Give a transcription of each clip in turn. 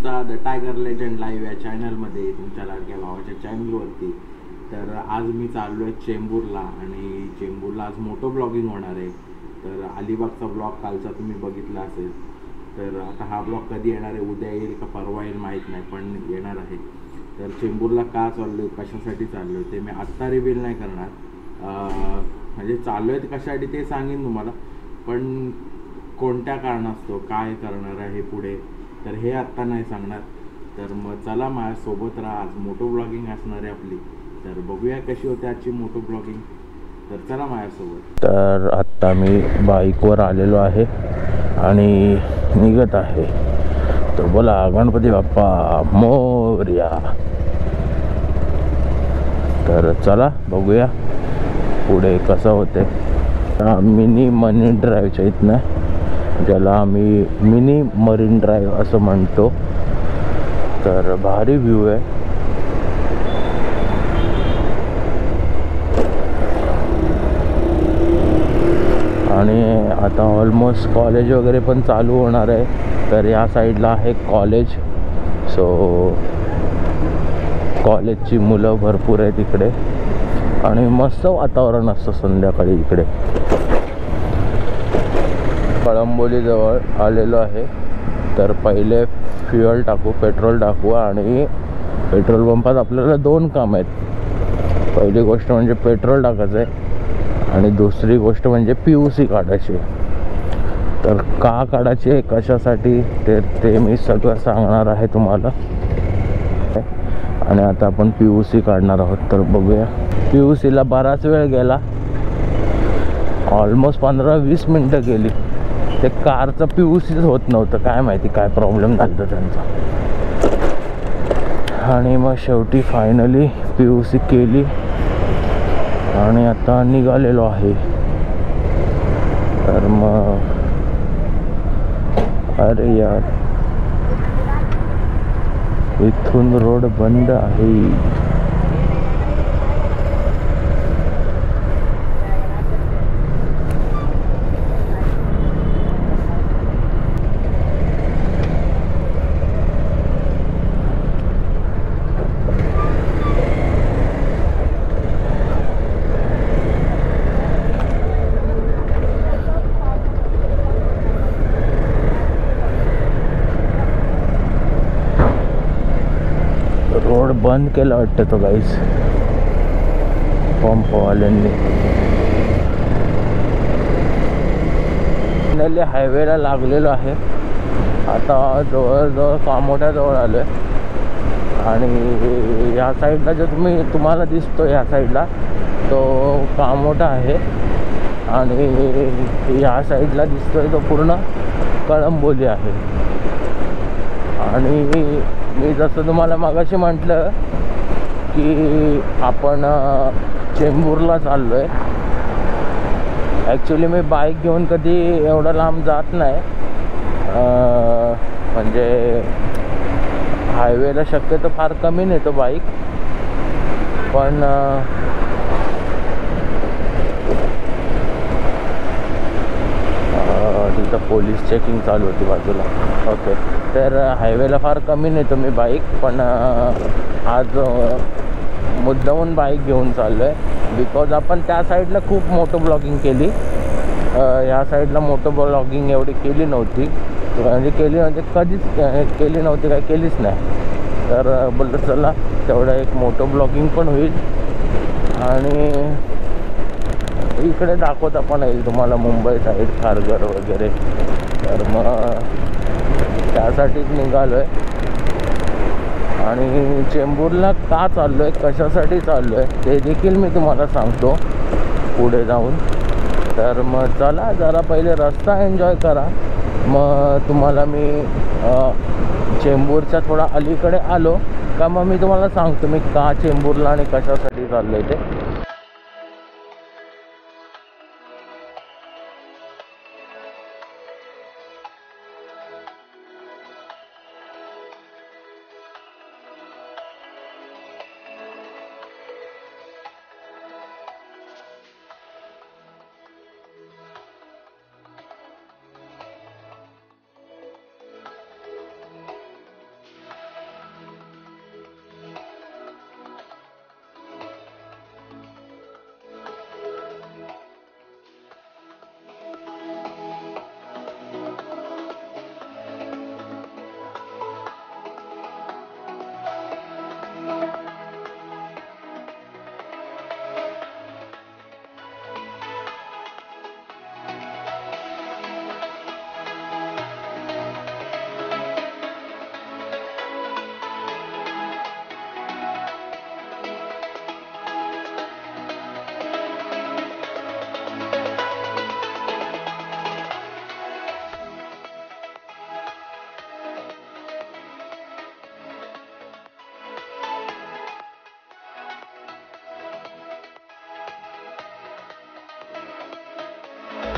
सुद्धा the tiger legend live या चॅनलमध्ये, तुमच्या लाडक्या भावाच्या चॅनलवरती. तर आज मी चाललो आहे चेंबूरला, आणि चेंबूरला आज मोटो ब्लॉगिंग होणार आहे. तर अलिबागचा ब्लॉग कालचा तुम्ही बघितला असेल. तर आता हा ब्लॉग कधी येणार आहे, उद्या येईल का परवा येईल माहीत नाही, पण येणार आहे. तर चेंबूरला का चाललो आहे, कशासाठी चाललो आहे ते मी आत्ता रिव्हील नाही करणार. म्हणजे चाललो आहे ते कशासाठी ते सांगेन तुम्हाला, पण कोणत्या कारणास्तव काय करणार आहे पुढे तर हे आत्ता नाही सांगणार. तर मग चला माझ्यासोबत राहा, आज मोटो ब्लॉगिंग असणार आहे आपली. तर बघूया कशी होते आजची मोटो ब्लॉगिंग. तर चला माझ्यासोबत. तर आत्ता मी बाईकवर आलेलो आहे आणि निघत आहे. तर बोला गणपती बाप्पा मोरया. तर चला बघूया पुढे कसं होते. मिनी मरीन ड्राईव्हच्या इथनं, ज्याला आम्ही मिनी मरीन ड्राईव्ह असं म्हणतो. तर भारी व्ह्यू आहे. आणि आता ऑलमोस्ट कॉलेज वगैरे पण चालू होणार आहे. तर या साईडला आहे कॉलेज. सो कॉलेजची मुलं भरपूर आहेत इकडे, आणि मस्त वातावरण असतं संध्याकाळी इकडे. कळंबोलीजवळ आलेलो आहे. तर पहिले फ्युएल टाकू, पेट्रोल टाकू. आणि पेट्रोल पंपात आपल्याला दोन काम आहेत. पहिली गोष्ट म्हणजे पेट्रोल टाकायचं आहे, आणि दुसरी गोष्ट म्हणजे PUC काढायची. तर का काढायची आहे, कशासाठी, ते मी सगळं सांगणार आहे तुम्हाला. आणि आता आपण PUC काढणार आहोत. तर बघूया. PUCला बराच वेळ गेला, ऑलमोस्ट 15-20 मिनटं गेली. ते कारचं PUCच होत नव्हतं, काय माहिती काय प्रॉब्लेम झाला त्यांचा. आणि मग शेवटी फायनली PUC केली, आणि आता निघालेलो आहे. तर मग अरे यार, इथून रोड बंद आहे. रोड बंद केला वाटतं तो गाईस पंपवाल्यांनी. फायनली हायवेला लागलेलो आहे. आता जवळजवळ कामोठ्याजवळ आलो आहे. आणि या साईडला जो तुम्हाला दिसतो, या साईडला तो कामोठा आहे. आणि या साईडला दिसतोय तो पूर्ण कळंबोली आहे. आणि मी जसं तुम्हाला मगाशी म्हटलं की आपण चेंबूरला चाललो आहे. ॲक्च्युली मी बाईक घेऊन कधी एवढं लांब जात नाही. म्हणजे हायवेला शक्यतो फार कमी नेतो बाईक. पण तिथं पोलीस चेकिंग चालू होती बाजूला. ओके. तर हायवेला फार कमी नेतो मी बाईक. पण आज मुद्दामून बाईक घेऊन चाललो आहे, बिकॉज आपण त्या साईडला खूप मोटो ब्लॉगिंग केली. या साईडला मोटो ब्लॉगिंग एवढी केली नव्हती. म्हणजे कधीच केली नव्हती, काय केलीच नाही. तर बोललं चला तेवढं एक मोटो ब्लॉगिंग पण होईल, आणि इकडे दाखवता पण येईल तुम्हाला मुंबई साईड, खारघर वगैरे. तर मग त्यासाठीच निघालो आहे. आणि चेंबूरला का चाललो आहे, कशासाठी चाललो आहे ते देखील मी तुम्हाला सांगतो पुढे जाऊन. तर मग चला जरा पहिले रस्ता एन्जॉय करा, मग तुम्हाला मी चेंबूरच्या थोडा अलीकडे आलो का मग मी तुम्हाला सांगतो मी का चेंबूरला आणि कशासाठी चाललो आहे ते.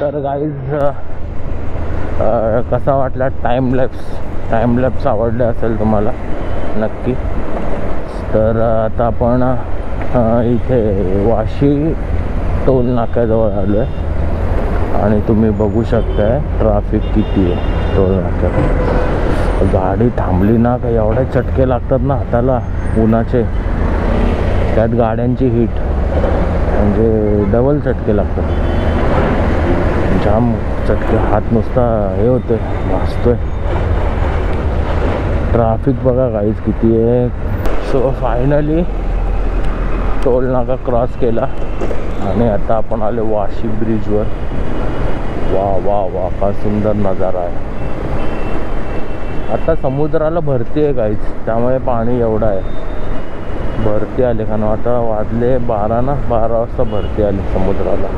तर गाईज कसा वाटला टाईमलॅप्स आवडले असेल तुम्हाला नक्की. तर आता आपण इथे वाशी टोल नाक्याजवळ आलो आहे आणि तुम्ही बघू शकताय ट्रॅफिक किती आहे टोल नाक्यात. गाडी थांबली ना का एवढे चटके लागतात ना हाताला उन्हाचे, त्यात गाड्यांची हीट म्हणजे डबल चटके लागतात. जाम चटके, हात नुसता हे होते भासतोय. ट्रॅफिक बघा काहीच किती आहे. सो फायनली टोल नाका क्रॉस केला आणि आता आपण आले वाशी ब्रिजवर. वा वा वा, का सुंदर नजारा आहे. आता समुद्राला भरती आहे काहीच, त्यामुळे पाणी एवढं आहे. भरती आले कारण आता वाजले 12 ना, 12 वाजता भरती आली समुद्राला.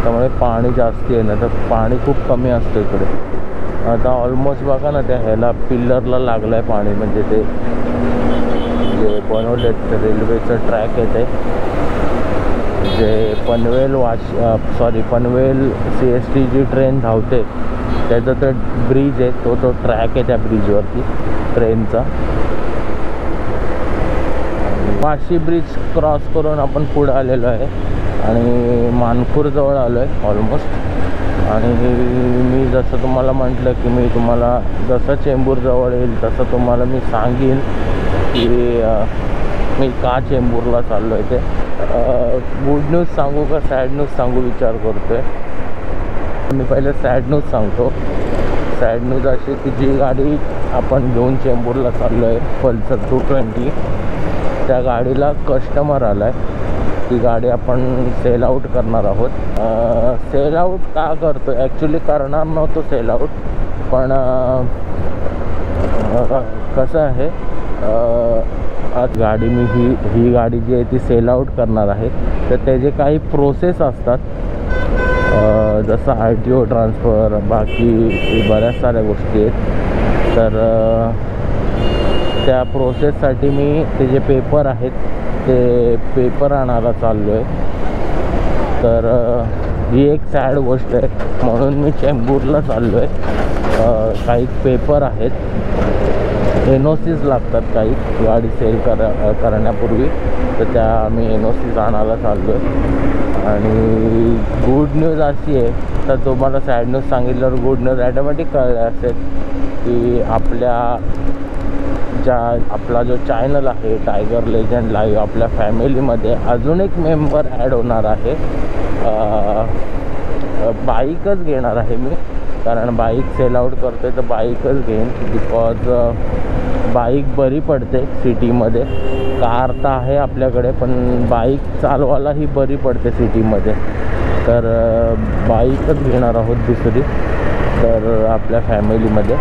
त्यामुळे पाणी जास्ती आहे, ना तर पाणी खूप कमी असतं इकडे. आता ऑलमोस्ट बघा ना त्या ह्याला पिल्लरला लागलं आहे पाणी, म्हणजे ते जे बनवलेत रेल्वेचं ट्रॅक आहे ते, जे पनवेल CST जी ट्रेन धावते त्याचा तो ब्रिज आहे, तो ट्रॅक आहे त्या ब्रिजवरती ट्रेनचा. वाशी ब्रिज क्रॉस करून आपण पुढे आलेलो आहे आणि मानपूरजवळ आलो आहे ऑलमोस्ट. आणि मी जसं तुम्हाला म्हटलं की मी तुम्हाला जसं चेंबूरजवळ येईल तसं तुम्हाला मी सांगेन की मी का चेंबूरला चाललो आहे ते. गुड न्यूज सांगू का सॅड न्यूज सांगू विचार करतो आहे. मी पहिले सॅड न्यूज सांगतो. सॅड न्यूज अशी की जी गाडी आपण घेऊन चेंबूरला चाललो आहे पल्सर 220, त्या गाडीला कस्टमर आला आहे. ती गाडी आपण सेल आऊट करणार आहोत. सेल आऊट का करतो, ॲक्च्युली करणार नव्हतो सेल आऊट, पण कसं आहे आज गाडी मी ही गाडी जी आहे ती सेल आऊट करणार आहे. तर त्याचे काही प्रोसेस असतात, जसं RTO ट्रान्सफर, बाकी बऱ्याच साऱ्या गोष्टी आहेत. तर त्या प्रोसेससाठी मी ते जे पेपर आहेत ते पेपर आणायला चाललो आहे. तर ही एक सॅड गोष्ट आहे, म्हणून मी चेंबूरला चाललो आहे. काही पेपर आहेत, NOCs लागतात काही गाडी सेल करण्यापूर्वी, तर त्या आम्ही NOCs आणायला चाललो आहे. आणि गुड न्यूज अशी आहे, तर तुम्हाला सॅड न्यूज सांगितल्यावर गुड न्यूज ॲटोमॅटिक कळलं असेल की आपला जो चॅनल आहे टायगर लेजंड लाईव्ह, आपल्या फॅमिलीमध्ये अजून एक मेंबर ॲड होणार आहे. बाईकच घेणार आहे मी, कारण बाईक सेल आऊट करतो आहे तर बाईकच घेईन. बिकॉज बाईक बरी पडते सिटीमध्ये. कार तर आहे आपल्याकडे, पण बाईक चालवायला ही बरी पडते सिटीमध्ये. तर बाईकच घेणार आहोत दुसरी, तर आपल्या फॅमिलीमध्ये.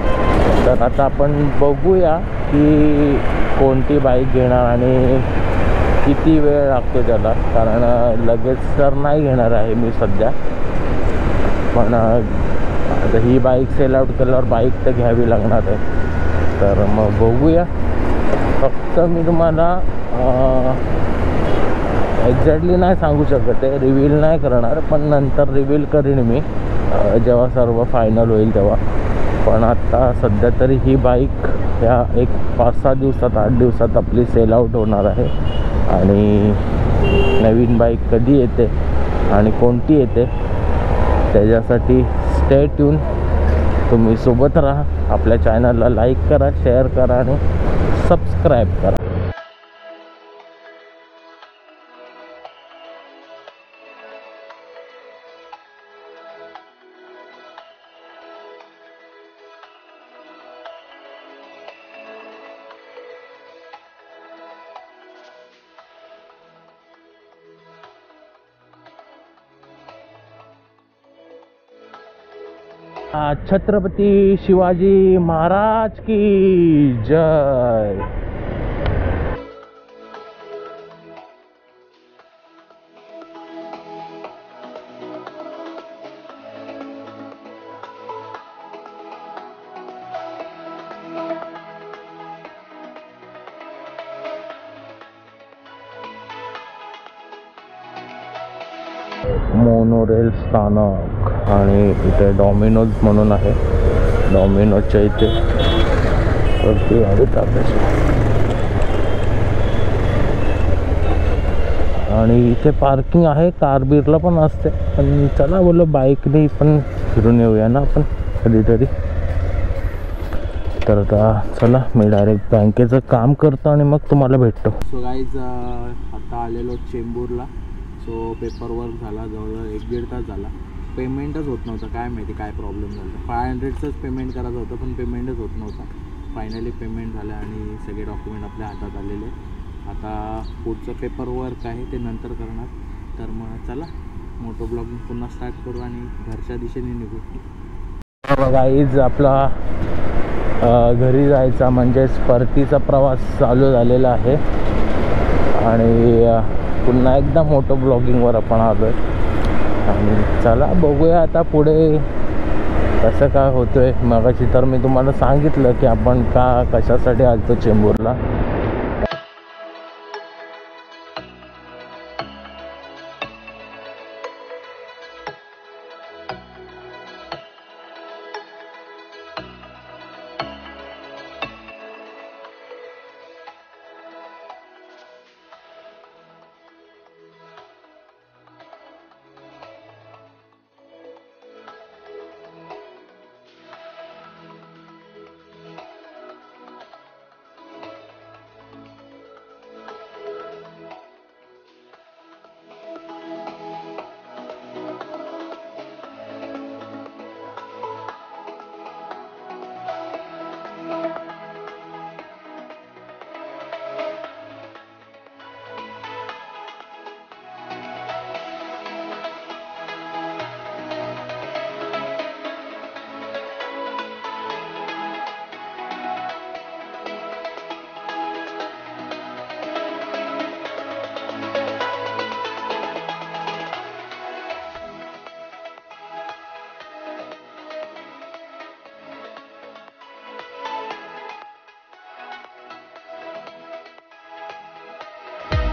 तर आता आपण बघूया की कोणती बाईक घेणार आणि किती वेळ लागतो त्याला, कारण लगेच तर नाही घेणार आहे मी सध्या. पण आता ही बाईक सेल आऊट केल्यावर बाईक तर घ्यावी लागणार आहे. तर मग बघूया. फक्त मी तुम्हाला एक्झॅक्टली नाही सांगू शकत आहे, रिव्हील नाही करणार, पण नंतर रिव्हील करीन मी जेव्हा सर्व फायनल होईल तेव्हा. पण आत्ता सध्या तरी ही बाईक ह्या एक 5-6 दिवसात 8 दिवसात आपली सेल आऊट होणार आहे. आणि नवीन बाईक कधी येते आणि कोणती येते त्याच्यासाठी स्टे ट्यून. तुम्ही सोबत राहा. आपल्या चॅनलला लाईक करा, शेअर करा आणि सबस्क्राईब करा. छत्रपती शिवाजी महाराज की जय. मोनोरेल स्थानक आणि इथे डॉमिनोज म्हणून आहे. डॉमिनोजच्या इथे वरती गाडी टाकायची आणि इथे पार्किंग आहे. कार बिरला पण असते. पण चला बोललो बाईकने पण फिरून येऊया ना आपण कधीतरी. तर आता चला मी डायरेक्ट बँकेचं काम करतो आणि मग तुम्हाला भेटतो. सो गाईज आता आलेलो चेंबूरला. सो पेपर वर्क झाला, जवळजवळ 1-1.5 तास झाला. पेमेंटच होत नव्हतं, काय माहिती काय प्रॉब्लेम झाला. 500चंच पेमेंट करायचं होतं पण पेमेंटच होत नव्हता. फायनली पेमेंट झालं आणि सगळे डॉक्युमेंट आपल्या हातात आलेले. आता पुढचं पेपर वर्क आहे ते नंतर करणार. तर मग चला मोटो ब्लॉगिंग पुन्हा स्टार्ट करू आणि घरच्या दिशेने निघू. गाईज आपला घरी जायचा म्हणजेच परतीचा प्रवास चालू झालेला आहे आणि पुन्हा एकदा मोटो ब्लॉगिंगवर आपण आलो आहे. आणि चला बघूया आता पुढे कसं काय होतं आहे. मगाशी तर मी तुम्हाला सांगितलं की आपण कशासाठी आलो चेंबूरला.